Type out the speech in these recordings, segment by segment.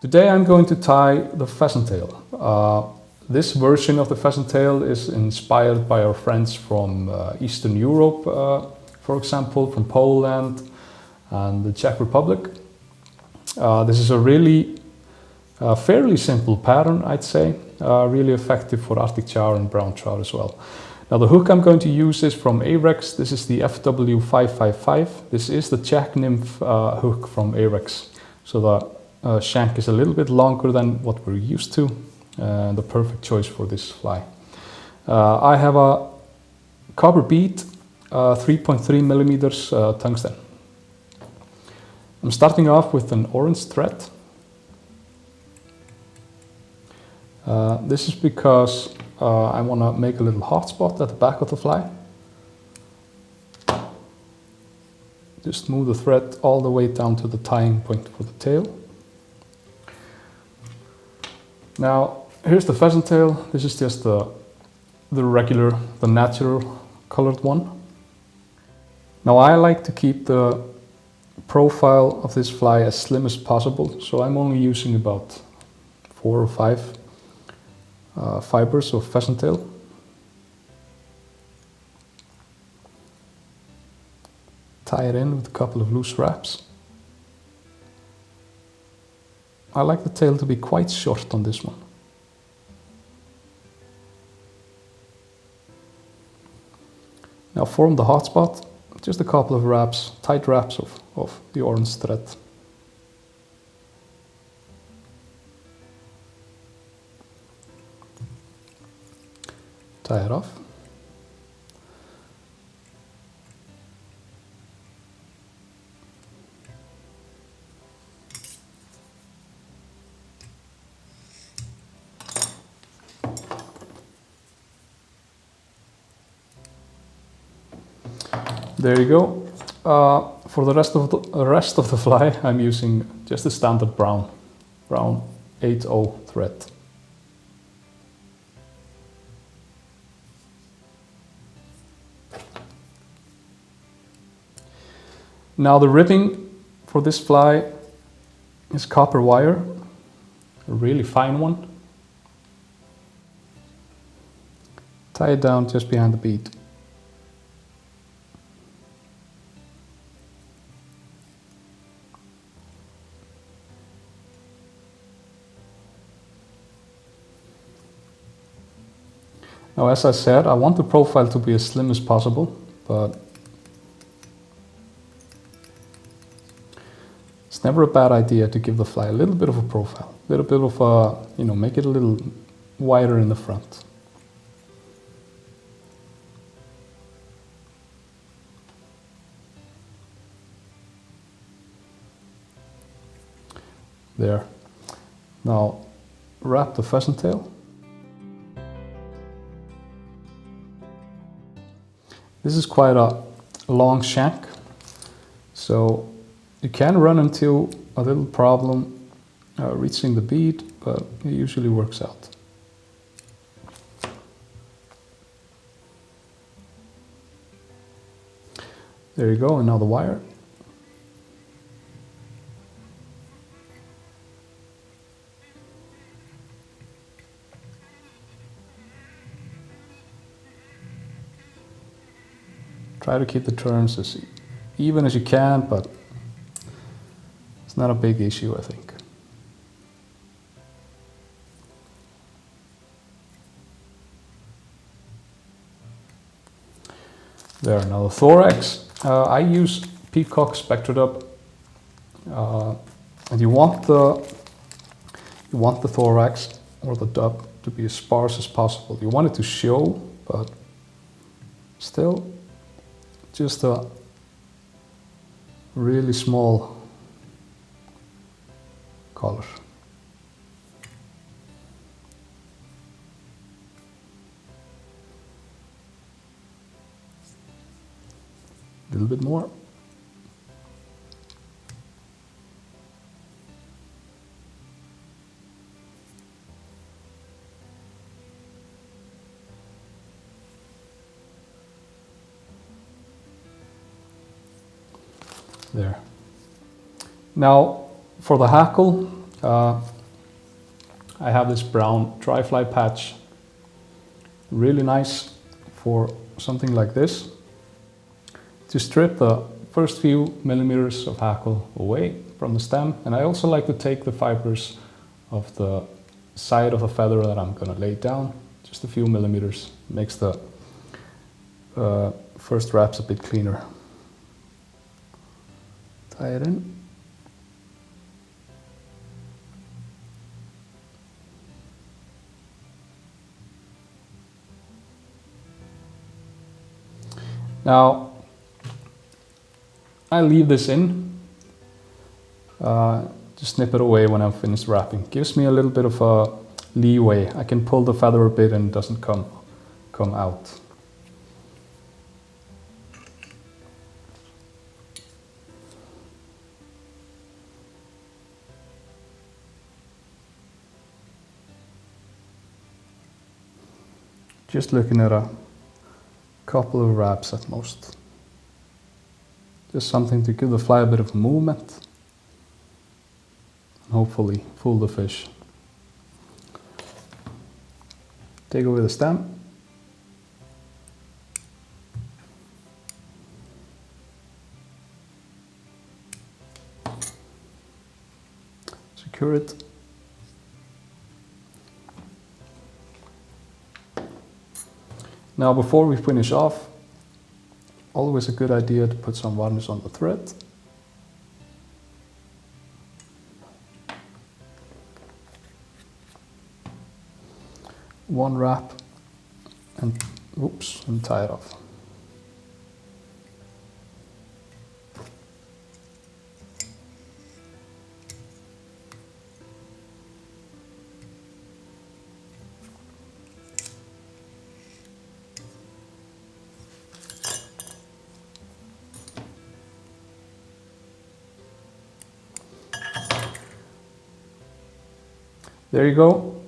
Today I'm going to tie the pheasant tail. This version of the pheasant tail is inspired by our friends from Eastern Europe, for example, from Poland and the Czech Republic. This is a really fairly simple pattern, I'd say, really effective for Arctic char and brown trout as well. Now the hook I'm going to use is from Ahrex. This is the FW555. This is the Czech nymph hook from Ahrex. So the shank is a little bit longer than what we're used to. The perfect choice for this fly. I have a copper bead, 3.3 millimeters tungsten. I'm starting off with an orange thread. This is because I want to make a little hotspot at the back of the fly. Just move the thread all the way down to the tying point for the tail. Now, here's the pheasant tail. This is just the natural colored one. Now I like to keep the profile of this fly as slim as possible, so I'm only using about 4 or 5 fibers of pheasant tail. Tie it in with a couple of loose wraps. I like the tail to be quite short on this one. Now form the hotspot, just a couple of wraps, tight wraps of the orange thread. Tie it off. There you go. For the rest of the fly, I'm using just a standard brown 8/0 thread. Now the ribbing for this fly is copper wire, a really fine one. Tie it down just behind the bead. Now, as I said, I want the profile to be as slim as possible, but it's never a bad idea to give the fly a little bit of a profile, a little bit of a, make it a little wider in the front. There. Now, wrap the pheasant tail. This is quite a long shank, so you can run into a little problem reaching the bead, but it usually works out. There you go, and now the wire. Try to keep the turns as even as you can, but it's not a big issue, I think. There, now the thorax. I use peacock spectrodub, and you want the thorax or the dub to be as sparse as possible. You want it to show, but still just a really small color. A little bit more. There. Now for the hackle, I have this brown dry fly patch. Really nice for something like this. To strip the first few millimeters of hackle away from the stem, and I also like to take the fibers of the side of the feather that I'm going to lay down, just a few millimeters, makes the first wraps a bit cleaner. Tie it in. Now, I leave this in, just snip it away when I'm finished wrapping. Gives me a little bit of a leeway. I can pull the feather a bit and it doesn't come out. Just looking at a couple of wraps at most. Just something to give the fly a bit of movement and hopefully fool the fish. Take away the stem. Secure it. Now before we finish off, always a good idea to put some varnish on the thread. One wrap and tie it off. There you go,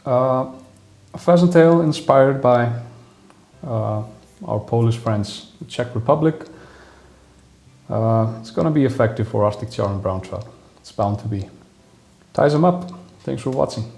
a pheasant tail inspired by our Polish friends, the Czech Republic. It's going to be effective for Arctic char and brown trout. It's bound to be. Ties them up. Thanks for watching.